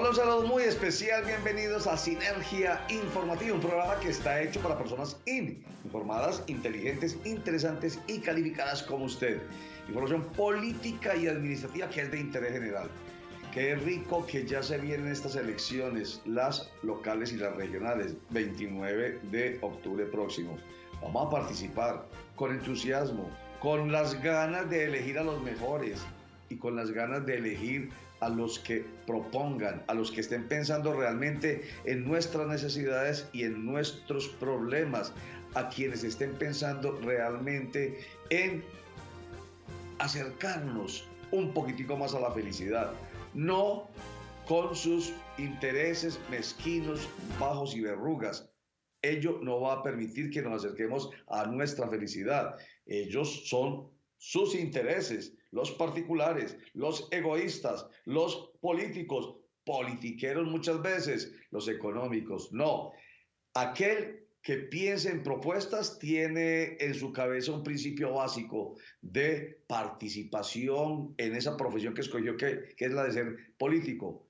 Un saludo muy especial, bienvenidos a Sinergia Informativa, un programa que está hecho para personas informadas, inteligentes, interesantes y calificadas como usted. Información política y administrativa que es de interés general. Qué rico que ya se vienen estas elecciones, las locales y las regionales, 29 de octubre próximo. Vamos a participar con entusiasmo, con las ganas de elegir a los mejores y con las ganas de elegir a los que propongan, a los que estén pensando realmente en nuestras necesidades y en nuestros problemas, a quienes estén pensando realmente en acercarnos un poquitico más a la felicidad, no con sus intereses mezquinos, bajos y verrugas. Ello no va a permitir que nos acerquemos a nuestra felicidad. Ellos son sus intereses, los particulares, los egoístas, los políticos, politiqueros muchas veces, los económicos. No, aquel que piense en propuestas tiene en su cabeza un principio básico de participación en esa profesión que escogió, que es la de ser político.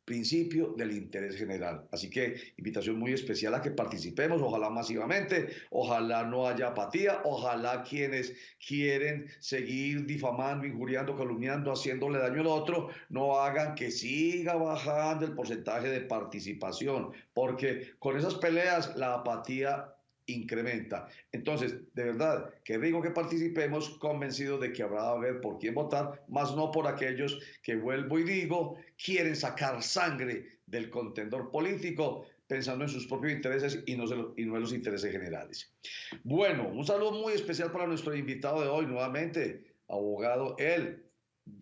Principio del interés general. Así que invitación muy especial a que participemos, ojalá masivamente, ojalá no haya apatía, ojalá quienes quieren seguir difamando, injuriando, calumniando, haciéndole daño al otro, no hagan que siga bajando el porcentaje de participación, porque con esas peleas la apatía incrementa. Entonces, de verdad, que digo que participemos convencidos de que habrá de haber por quién votar, más no por aquellos que, vuelvo y digo, quieren sacar sangre del contendor político pensando en sus propios intereses y no en los intereses generales. Bueno, un saludo muy especial para nuestro invitado de hoy, nuevamente, abogado, él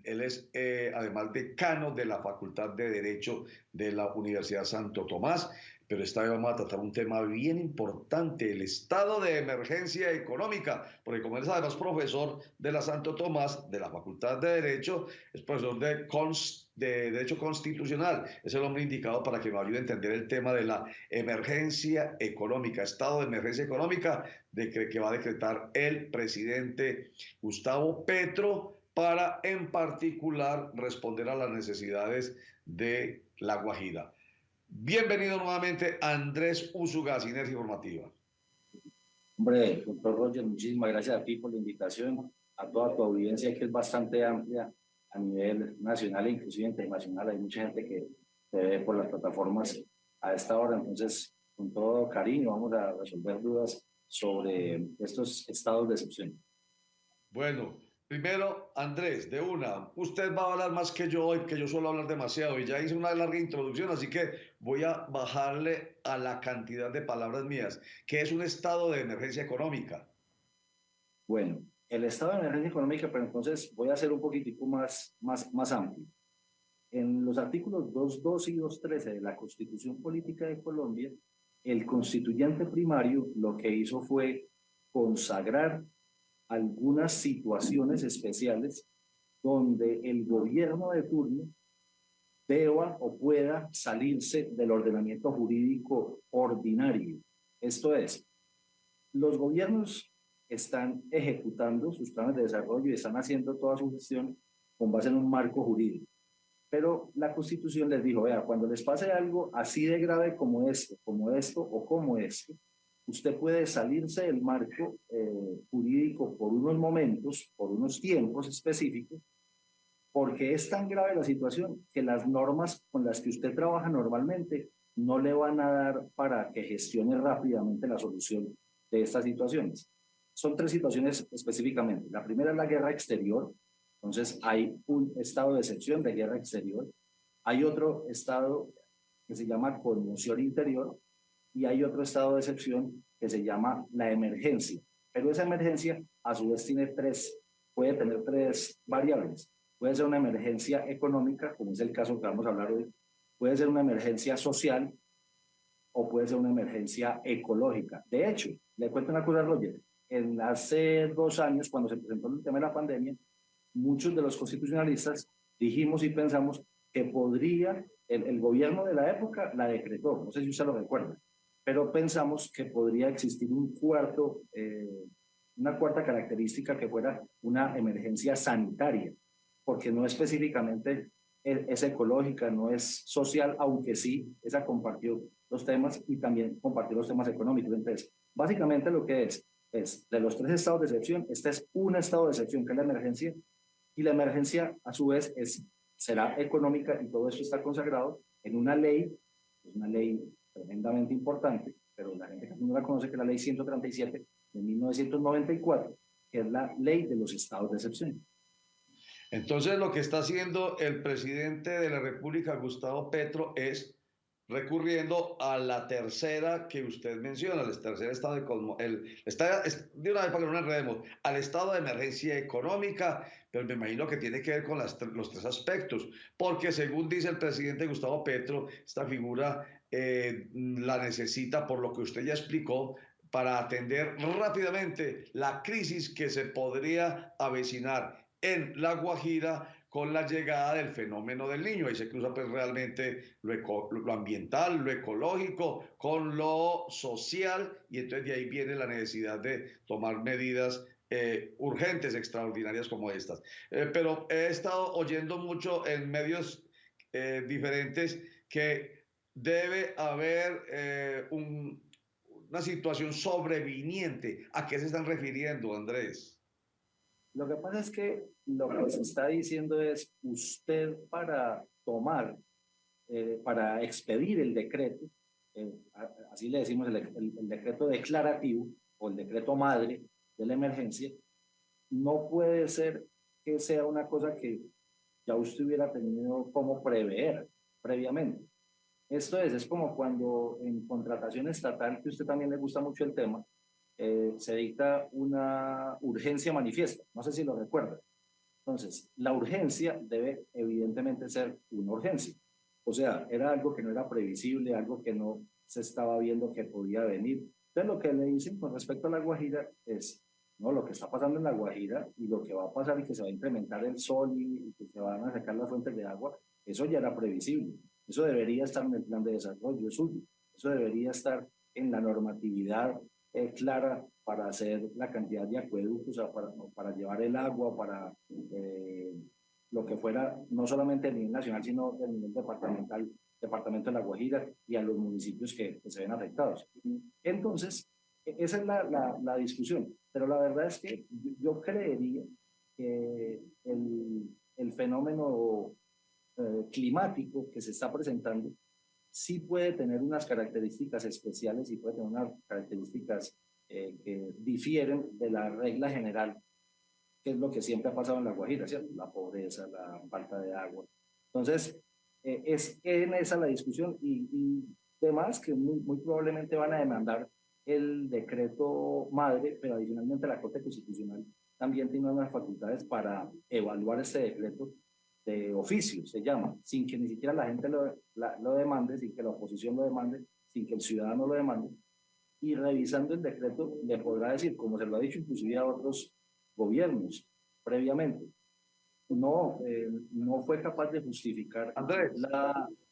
es, además, decano de la Facultad de Derecho de la Universidad Santo Tomás, pero esta vez vamos a tratar un tema bien importante, el estado de emergencia económica, porque como él es además profesor de la Santo Tomás, de la Facultad de Derecho, es profesor de Derecho Constitucional, es el hombre indicado para que nos ayude a entender el tema de la emergencia económica, estado de emergencia económica que va a decretar el presidente Gustavo Petro, para en particular responder a las necesidades de La Guajira. Bienvenido nuevamente Andrés Úsuga, Sinergia Informativa. Hombre, doctor Roger, muchísimas gracias a ti por la invitación, a toda tu audiencia que es bastante amplia a nivel nacional e inclusive internacional. Hay mucha gente que te ve por las plataformas a esta hora, entonces con todo cariño vamos a resolver dudas sobre estos estados de excepción. Bueno, primero, Andrés, de una, usted va a hablar más que yo hoy, que yo suelo hablar demasiado y ya hice una larga introducción, así que voy a bajarle a la cantidad de palabras mías, que es un estado de emergencia económica. Bueno, el estado de emergencia económica, pero entonces voy a hacer un poquitico más amplio. En los artículos 2.2 y 2.13 de la Constitución Política de Colombia, el constituyente primario lo que hizo fue consagrar algunas situaciones especiales donde el gobierno de turno deba o pueda salirse del ordenamiento jurídico ordinario. Esto es, los gobiernos están ejecutando sus planes de desarrollo y están haciendo toda su gestión con base en un marco jurídico. Pero la Constitución les dijo, vea, cuando les pase algo así de grave como esto o como esto, usted puede salirse del marco jurídico por unos momentos, por unos tiempos específicos, porque es tan grave la situación que las normas con las que usted trabaja normalmente no le van a dar para que gestione rápidamente la solución de estas situaciones. Son tres situaciones específicamente. La primera es la guerra exterior. Entonces hay un estado de excepción de guerra exterior. Hay otro estado que se llama conmoción interior y hay otro estado de excepción que se llama la emergencia. Pero esa emergencia a su vez puede tener tres variables. Puede ser una emergencia económica, como es el caso que vamos a hablar hoy. Puede ser una emergencia social o puede ser una emergencia ecológica. De hecho, le cuento una cosa, Roger. Hace 2 años, cuando se presentó el tema de la pandemia, muchos de los constitucionalistas dijimos y pensamos que podría, el gobierno de la época la decretó, no sé si usted lo recuerda, pero pensamos que podría existir una cuarta característica que fuera una emergencia sanitaria, porque no específicamente es ecológica, no es social, aunque sí, esa compartió los temas y también compartió los temas económicos. Entonces, básicamente lo que es de los tres estados de excepción, este es un estado de excepción, que es la emergencia, y la emergencia, a su vez, será económica, y todo esto está consagrado en una ley, es una ley tremendamente importante, pero la gente casi no la conoce, que es la ley 137 de 1994, que es la ley de los estados de excepción. Entonces, lo que está haciendo el presidente de la República, Gustavo Petro, es recurriendo a la tercera que usted menciona, el tercer estado de una vez para que no nos enredemos, al estado de emergencia económica, pero me imagino que tiene que ver con los tres aspectos, porque según dice el presidente Gustavo Petro, esta figura la necesita, por lo que usted ya explicó, para atender rápidamente la crisis que se podría avecinar en La Guajira con la llegada del fenómeno del Niño. Ahí se cruza pues realmente lo ambiental, lo ecológico, con lo social, y entonces de ahí viene la necesidad de tomar medidas urgentes, extraordinarias como estas. Pero he estado oyendo mucho en medios diferentes que debe haber una situación sobreviniente. ¿A qué se están refiriendo, Andrés? Lo que pasa es que lo que se está diciendo es, usted para tomar, para expedir el decreto, así le decimos el decreto declarativo o el decreto madre de la emergencia, no puede ser que sea una cosa que ya usted hubiera tenido como prever previamente. Esto es como cuando en contratación estatal, que a usted también le gusta mucho el tema, se dicta una urgencia manifiesta. No sé si lo recuerda. Entonces, la urgencia debe evidentemente ser una urgencia. O sea, era algo que no era previsible, algo que no se estaba viendo que podía venir. Entonces, lo que le dicen con respecto a La Guajira es, no, lo que está pasando en La Guajira y lo que va a pasar y que se va a incrementar el sol y que se van a sacar las fuentes de agua, eso ya era previsible. Eso debería estar en el plan de desarrollo suyo. Eso debería estar en la normatividad clara para hacer la cantidad de acueductos, o sea, para llevar el agua, para lo que fuera, no solamente a nivel nacional, sino a nivel departamental, departamento de La Guajira y a los municipios que se ven afectados. Entonces, esa es la discusión. Pero la verdad es que yo creería que el fenómeno climático que se está presentando sí puede tener unas características especiales y puede tener unas características que difieren de la regla general, que es lo que siempre ha pasado en La Guajira, ¿cierto? La pobreza, la falta de agua. Entonces, es en esa la discusión y demás que muy probablemente van a demandar el decreto madre, pero adicionalmente la Corte Constitucional también tiene unas facultades para evaluar este decreto de oficio, se llama, sin que ni siquiera la gente lo demande, sin que la oposición lo demande, sin que el ciudadano lo demande, y revisando el decreto le podrá decir, como se lo ha dicho inclusive a otros gobiernos previamente, no fue capaz de justificar Andrés,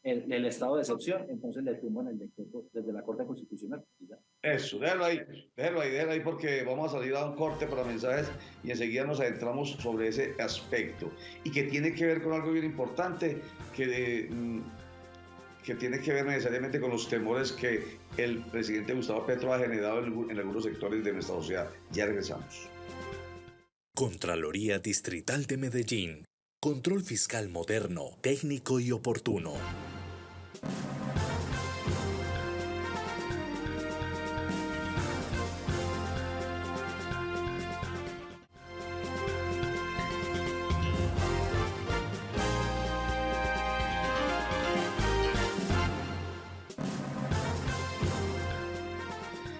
el estado de excepción, entonces le tumban el decreto desde la Corte Constitucional. eso, déjalo ahí porque vamos a salir a un corte para mensajes y enseguida nos adentramos sobre ese aspecto y que tiene que ver con algo bien importante que tiene que ver necesariamente con los temores que el presidente Gustavo Petro ha generado en algunos sectores de nuestra sociedad. Ya regresamos. Contraloría Distrital de Medellín. Control fiscal moderno, técnico y oportuno.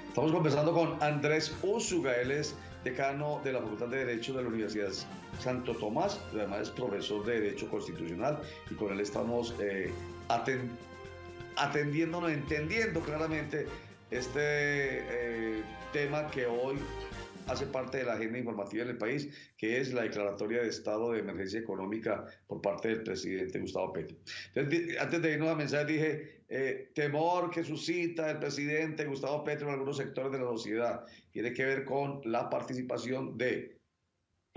Estamos conversando con Andrés Úsuga, él es decano de la Facultad de Derecho de la Universidad Santo Tomás, además es profesor de Derecho Constitucional, y con él estamos atendiéndonos, entendiendo claramente este tema que hoy hace parte de la agenda informativa en el país, que es la declaratoria de estado de emergencia económica por parte del presidente Gustavo Petro. Entonces, antes de irnos a mensaje dije, temor que suscita el presidente Gustavo Petro en algunos sectores de la sociedad, tiene que ver con la participación de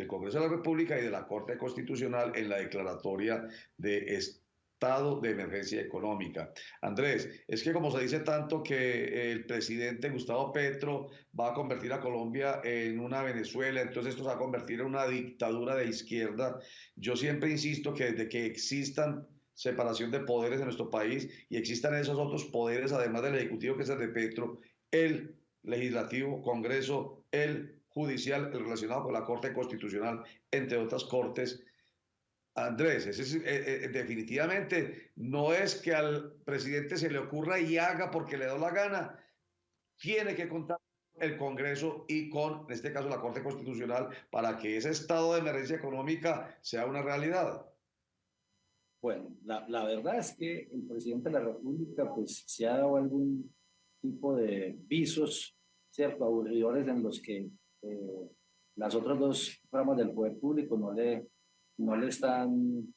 el Congreso de la República y de la Corte Constitucional en la declaratoria de estado de emergencia económica. Andrés, es que como se dice tanto que el presidente Gustavo Petro va a convertir a Colombia en una Venezuela, entonces esto se va a convertir en una dictadura de izquierda, yo siempre insisto que desde que existan separación de poderes en nuestro país y existan esos otros poderes, además del Ejecutivo que es el de Petro, el Legislativo, Congreso, el Judicial, el relacionado con la Corte Constitucional, entre otras cortes. Andrés, definitivamente no es que al presidente se le ocurra y haga porque le da la gana, tiene que contar con el Congreso y con, en este caso, la Corte Constitucional para que ese estado de emergencia económica sea una realidad. Bueno, la verdad es que el presidente de la República pues se ha dado algún tipo de visos, ¿cierto? Aburridores en los que las otras dos ramas del poder público no le están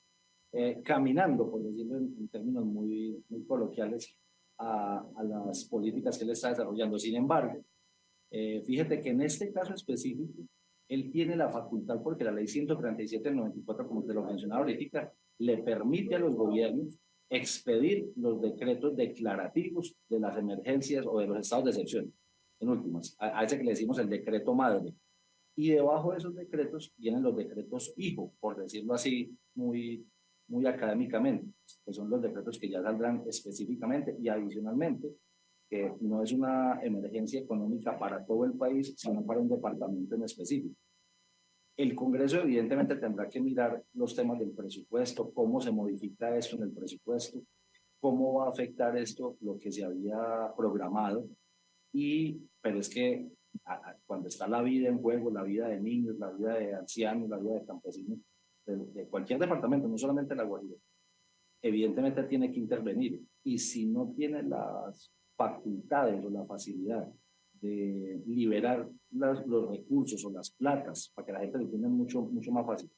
caminando, por decirlo en términos muy coloquiales, a las políticas que él está desarrollando. Sin embargo, fíjate que en este caso específico, él tiene la facultad, porque la ley 137 del 94, como te lo mencionaba ahorita, le permite a los gobiernos expedir los decretos declarativos de las emergencias o de los estados de excepción, en últimas, a ese que le decimos el decreto madre. Y debajo de esos decretos vienen los decretos hijo, por decirlo así muy académicamente, que son los decretos que ya saldrán específicamente y adicionalmente, que no es una emergencia económica para todo el país, sino para un departamento en específico. El Congreso evidentemente tendrá que mirar los temas del presupuesto, cómo se modifica esto en el presupuesto, cómo va a afectar esto lo que se había programado, pero es que cuando está la vida en juego, la vida de niños, la vida de ancianos, la vida de campesinos, de cualquier departamento, no solamente la Guajira, evidentemente tiene que intervenir. Y si no tiene las facultades o la facilidad de liberar los recursos o las platas para que la gente lo tenga mucho más fácil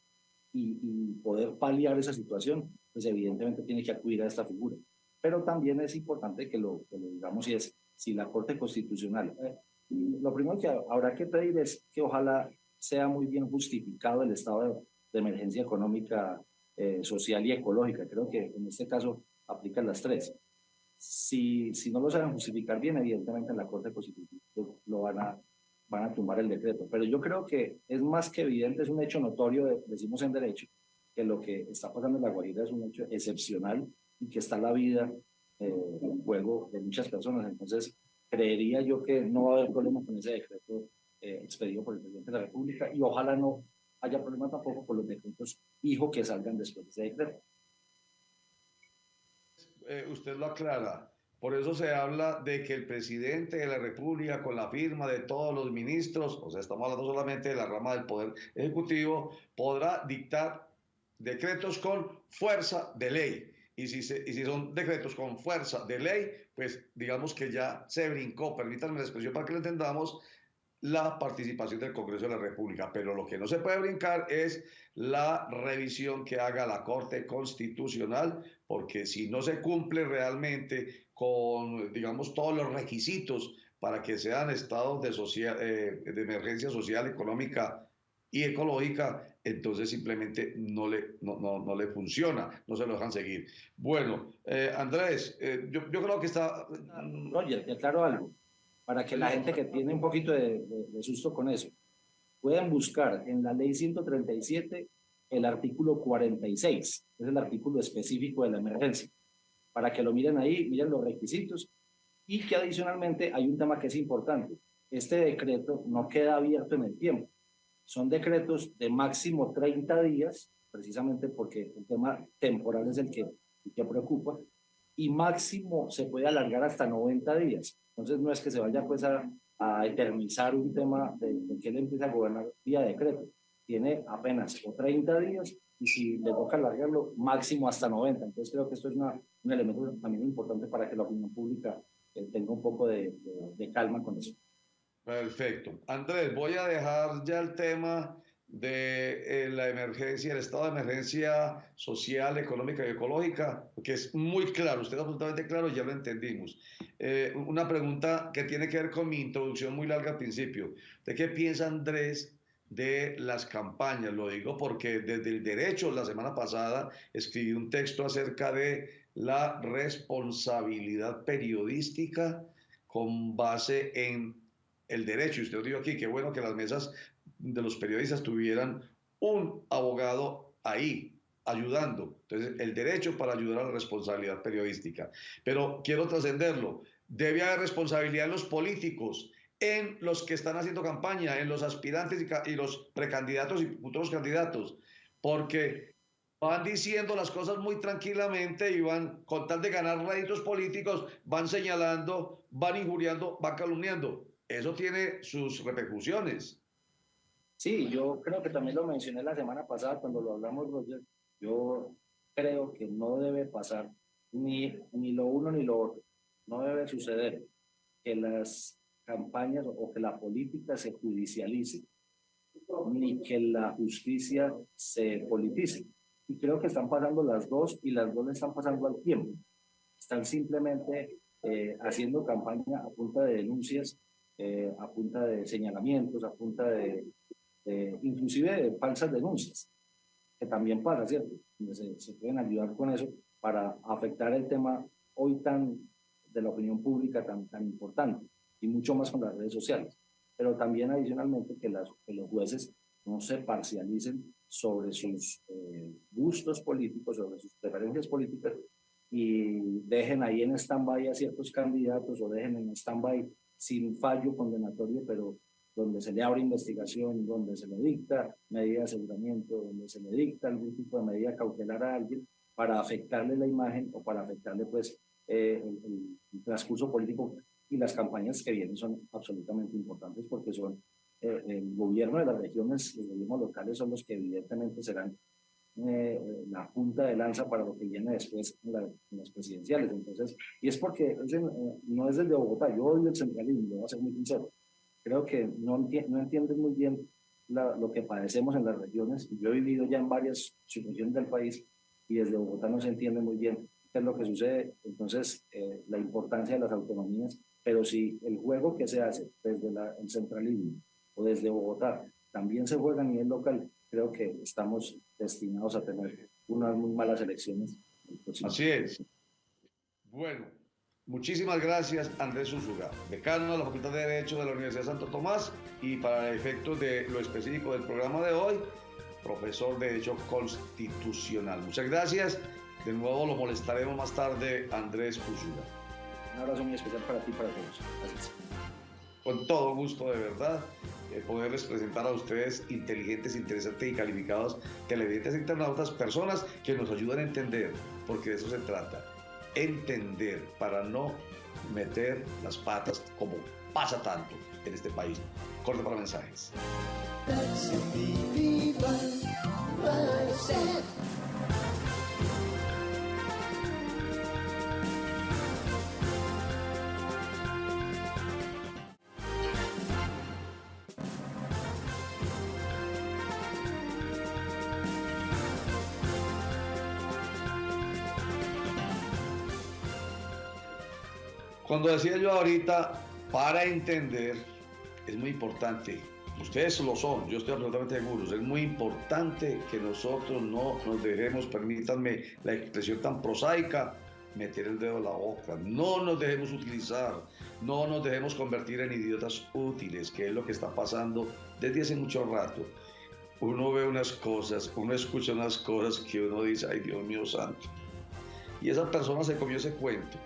y poder paliar esa situación, pues evidentemente tiene que acudir a esta figura. Pero también es importante que lo digamos, si la Corte Constitucional, lo primero que habrá que pedir es que ojalá sea muy bien justificado el estado de emergencia económica, social y ecológica. Creo que en este caso aplican las tres. Si no lo saben justificar bien, evidentemente en la Corte Constitucional van a tumbar el decreto. Pero yo creo que es más que evidente, es un hecho notorio, decimos en derecho, que lo que está pasando en La Guajira es un hecho excepcional y que está la vida en juego de muchas personas. Entonces, creería yo que no va a haber problema con ese decreto expedido por el presidente de la República y ojalá no haya problema tampoco con los decretos hijo que salgan después de ese decreto. Usted lo aclara. Por eso se habla de que el presidente de la República, con la firma de todos los ministros, o sea, estamos hablando solamente de la rama del Poder Ejecutivo, podrá dictar decretos con fuerza de ley. Y si son decretos con fuerza de ley, pues digamos que ya se brincó, permítanme la expresión para que lo entendamos, la participación del Congreso de la República, pero lo que no se puede brincar es la revisión que haga la Corte Constitucional, porque si no se cumple realmente con, digamos, todos los requisitos para que sean estados de emergencia social, económica y ecológica, entonces simplemente no le funciona, no se lo dejan seguir. Bueno, Andrés, yo creo que está... Roger, te aclaro algo, para que la gente que tiene un poquito de susto con eso, pueden buscar en la ley 137 el artículo 46, es el artículo específico de la emergencia, para que lo miren ahí, miren los requisitos, y que adicionalmente hay un tema que es importante. Este decreto no queda abierto en el tiempo. Son decretos de máximo 30 días, precisamente porque el tema temporal es el que preocupa, y máximo se puede alargar hasta 90 días. Entonces no es que se vaya pues a eternizar un tema de que él empieza a gobernar vía decreto. Tiene apenas o 30 días y si le toca alargarlo, máximo hasta 90. Entonces creo que esto es un elemento también importante para que la opinión pública tenga un poco de calma con eso. Perfecto. Andrés, voy a dejar ya el tema de la emergencia, el estado de emergencia social, económica y ecológica, que es muy claro, usted es absolutamente claro, ya lo entendimos. Una pregunta que tiene que ver con mi introducción muy larga al principio. ¿De qué piensa Andrés de las campañas. Lo digo porque desde el derecho, la semana pasada, escribí un texto acerca de la responsabilidad periodística con base en el derecho. Y usted lo dijo aquí, qué bueno que las mesas de los periodistas tuvieran un abogado ahí ayudando. Entonces, el derecho para ayudar a la responsabilidad periodística. Pero quiero trascenderlo. Debe haber responsabilidad en los políticos, en los que están haciendo campaña, en los aspirantes y los precandidatos y futuros candidatos, porque van diciendo las cosas muy tranquilamente y van, con tal de ganar réditos políticos, van señalando, van injuriando, van calumniando. Eso tiene sus repercusiones. Sí, yo creo que también lo mencioné la semana pasada cuando lo hablamos, Roger. Yo creo que no debe pasar ni lo uno ni lo otro. No debe suceder que las campañas o que la política se judicialice, ni que la justicia se politice. Y creo que están pasando las dos y las dos le están pasando al tiempo. Están simplemente haciendo campaña a punta de denuncias, a punta de señalamientos, a punta inclusive de falsas denuncias, que también pasa, ¿cierto? Se pueden ayudar con eso para afectar el tema hoy tan de la opinión pública tan importante y mucho más con las redes sociales. Pero también adicionalmente que los jueces no se parcialicen sobre sus gustos políticos, sobre sus preferencias políticas y dejen ahí en stand-by a ciertos candidatos o dejen en stand-by sin fallo condenatorio, pero donde se le abre investigación, donde se le dicta medida de aseguramiento, donde se le dicta algún tipo de medida cautelar a alguien para afectarle la imagen o para afectarle pues el transcurso político, y las campañas que vienen son absolutamente importantes porque son el gobierno de las regiones, los gobiernos locales son los que evidentemente serán la punta de lanza para lo que viene después en las presidenciales. Entonces, y es porque no es desde Bogotá, yo odio el centralismo, lo voy a ser muy sincero. Creo que no entienden muy bien lo que padecemos en las regiones. Yo he vivido ya en varias subregiones del país y desde Bogotá no se entiende muy bien qué es lo que sucede. Entonces, la importancia de las autonomías, pero si el juego que se hace desde el centralismo o desde Bogotá también se juega a nivel local, creo que estamos destinados a tener unas muy malas elecciones. Así es. Bueno, muchísimas gracias, Andrés Úsuga, decano de la Facultad de Derecho de la Universidad de Santo Tomás y para efectos de lo específico del programa de hoy, profesor de Derecho Constitucional. Muchas gracias. De nuevo lo molestaremos más tarde, Andrés Úsuga. Un abrazo muy especial para ti y para todos. Gracias. Con todo gusto, de verdad, poderles presentar a ustedes inteligentes, interesantes y calificados televidentes e internautas, personas que nos ayudan a entender, porque de eso se trata, entender para no meter las patas como pasa tanto en este país. Corte para mensajes. Cuando decía yo ahorita, para entender, es muy importante, ustedes lo son, yo estoy absolutamente seguro, es muy importante que nosotros no nos dejemos, permítanme la expresión tan prosaica, meter el dedo en la boca, no nos dejemos utilizar, no nos dejemos convertir en idiotas útiles, que es lo que está pasando desde hace mucho rato. Uno ve unas cosas, uno escucha unas cosas que uno dice, ay Dios mío santo, y esa persona se comió ese cuento.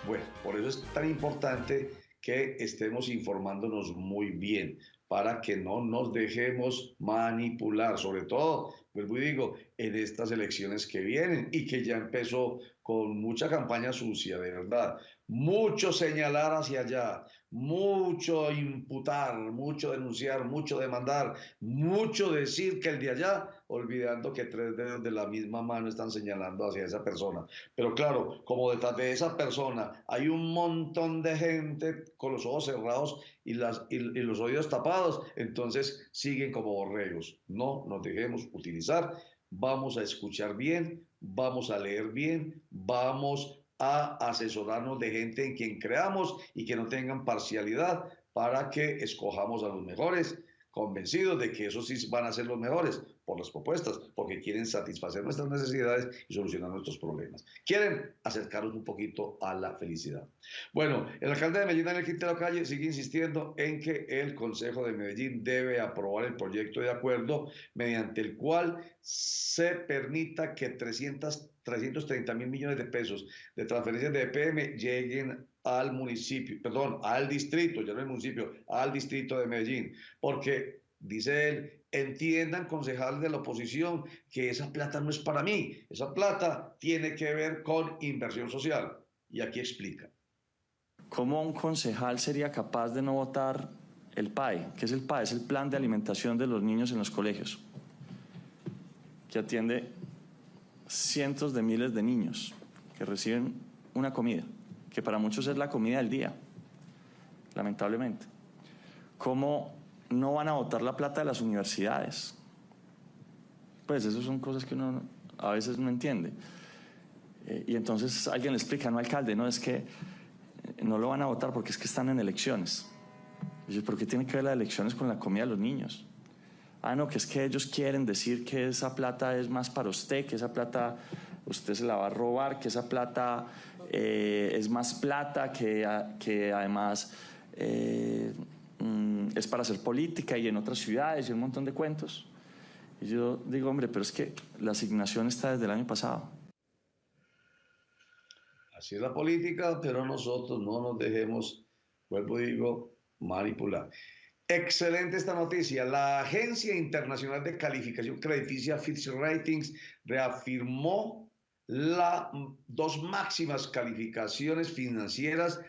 Bueno, por eso es tan importante que estemos informándonos muy bien para que no nos dejemos manipular, sobre todo, vuelvo y digo, en estas elecciones que vienen y que ya empezó con mucha campaña sucia, de verdad, mucho señalar hacia allá, mucho imputar, mucho denunciar, mucho demandar, mucho decir que el de allá, olvidando que tres dedos de la misma mano están señalando hacia esa persona. Pero claro, como detrás de esa persona hay un montón de gente con los ojos cerrados y los oídos tapados, entonces siguen como borregos. No nos dejemos utilizar, vamos a escuchar bien, vamos a leer bien, vamos a asesorarnos de gente en quien creamos y que no tengan parcialidad para que escojamos a los mejores, convencidos de que esos sí van a ser los mejores por las propuestas, porque quieren satisfacer nuestras necesidades y solucionar nuestros problemas. Quieren acercarnos un poquito a la felicidad. Bueno, el alcalde de Medellín, Daniel Quintero Calle, sigue insistiendo en que el Consejo de Medellín debe aprobar el proyecto de acuerdo mediante el cual se permita que 330.000 millones de pesos de transferencias de EPM lleguen al municipio, perdón, al distrito, ya no el municipio, al distrito de Medellín, porque, dice él, entiendan, concejales de la oposición, que esa plata no es para mí, esa plata tiene que ver con inversión social. Y aquí explica. ¿Cómo un concejal sería capaz de no votar el PAE? ¿Qué es el PAE? Es el Plan de Alimentación de los Niños en los Colegios, que atiende cientos de miles de niños que reciben una comida, que para muchos es la comida del día, lamentablemente. ¿Cómo no van a votar la plata de las universidades? Pues esas son cosas que uno a veces no entiende. Y entonces alguien le explica, no, alcalde, no, es que no lo van a votar porque es que están en elecciones. Y yo, ¿por qué tiene que ver las elecciones con la comida de los niños? Ah, no, que es que ellos quieren decir que esa plata es más para usted, que esa plata usted se la va a robar, que esa plata es más plata, que además es para hacer política y en otras ciudades y un montón de cuentos. Y yo digo, hombre, pero es que la asignación está desde el año pasado. Así es la política, pero nosotros no nos dejemos, vuelvo y digo, manipular. Excelente esta noticia. La Agencia Internacional de Calificación Crediticia Fitch Ratings reafirmó las dos máximas calificaciones financieras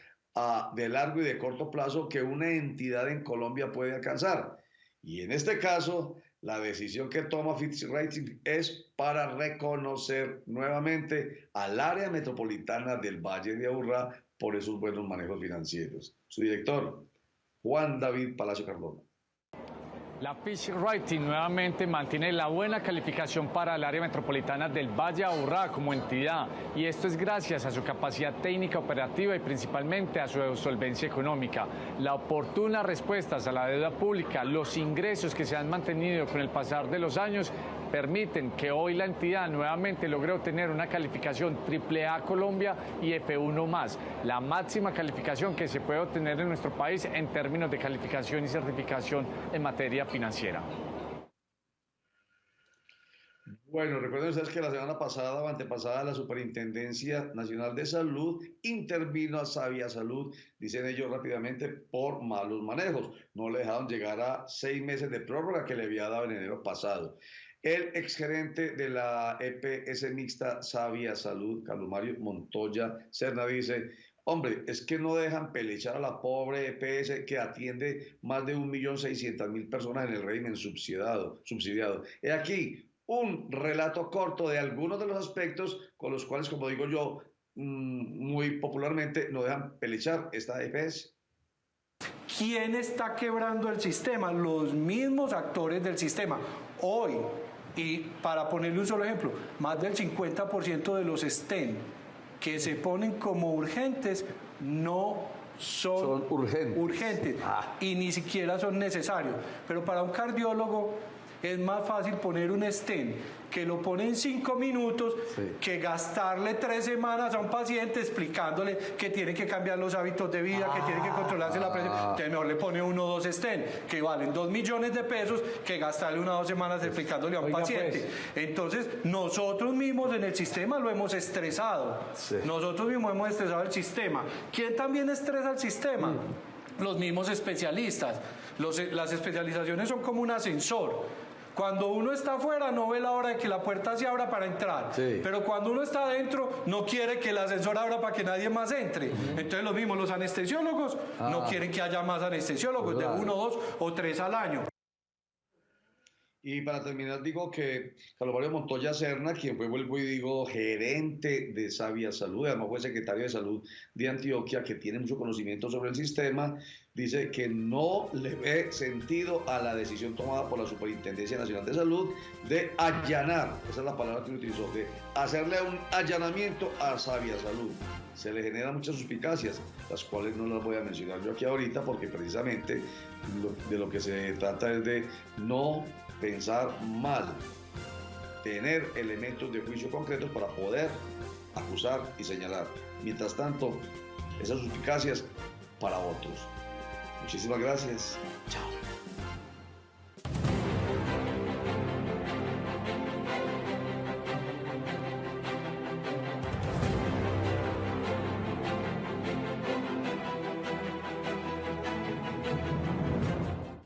de largo y de corto plazo que una entidad en Colombia puede alcanzar. Y en este caso, la decisión que toma Fitch Ratings es para reconocer nuevamente al área metropolitana del Valle de Aburrá por esos buenos manejos financieros. Su director, Juan David Palacio Cardona. La Fitch Ratings nuevamente mantiene la buena calificación para el área metropolitana del Valle de Aburrá como entidad, y esto es gracias a su capacidad técnica operativa y principalmente a su solvencia económica, la oportuna respuestas a la deuda pública, los ingresos que se han mantenido con el pasar de los años permiten que hoy la entidad nuevamente logre obtener una calificación AAA Colombia y F1+, la máxima calificación que se puede obtener en nuestro país en términos de calificación y certificación en materia financiera. Bueno, recuerden ustedes que la semana pasada o antepasada la Superintendencia Nacional de Salud intervino a Sabia Salud, dicen ellos rápidamente, por malos manejos. No le dejaron llegar a 6 meses de prórroga que le había dado en enero pasado. El exgerente de la EPS mixta Sabia Salud, Carlos Mario Montoya Serna, dice: hombre, es que no dejan pelechar a la pobre EPS que atiende más de 1.600.000 personas en el régimen subsidiado. He aquí un relato corto de algunos de los aspectos con los cuales, como digo yo, muy popularmente, no dejan pelechar esta EPS. ¿Quién está quebrando el sistema? Los mismos actores del sistema. Hoy, y para ponerle un solo ejemplo, más del 50% de los STEM que se ponen como urgentes no son urgentes y ni siquiera son necesarios. Pero para un cardiólogo es más fácil poner un stent que lo pone en 5 minutos que gastarle 3 semanas a un paciente explicándole que tiene que cambiar los hábitos de vida, que tiene que controlarse la presión. Entonces mejor le pone 1 o 2 stent que valen 2 millones de pesos que gastarle 1 o 2 semanas explicándole a un paciente. Entonces nosotros mismos en el sistema lo hemos estresado. Nosotros mismos hemos estresado el sistema. ¿Quién también estresa el sistema? Los mismos especialistas. Las especializaciones son como un ascensor. Cuando uno está afuera no ve la hora de que la puerta se abra para entrar, pero cuando uno está adentro no quiere que el ascensor abra para que nadie más entre. Entonces lo mismo, los anestesiólogos no quieren que haya más anestesiólogos, de 1, 2 o 3 al año. Y para terminar, digo que Carlos Mario Montoya Serna, quien fue, vuelvo y digo, gerente de Sabia Salud, además fue secretario de Salud de Antioquia, que tiene mucho conocimiento sobre el sistema, dice que no le ve sentido a la decisión tomada por la Superintendencia Nacional de Salud de allanar, esa es la palabra que utilizó, de hacerle un allanamiento a Sabia Salud. Se le generan muchas suspicacias, las cuales no las voy a mencionar yo aquí ahorita, porque precisamente de lo que se trata es de no pensar mal, tener elementos de juicio concretos para poder acusar y señalar. Mientras tanto, esas suspicacias para otros. Muchísimas gracias. Chao.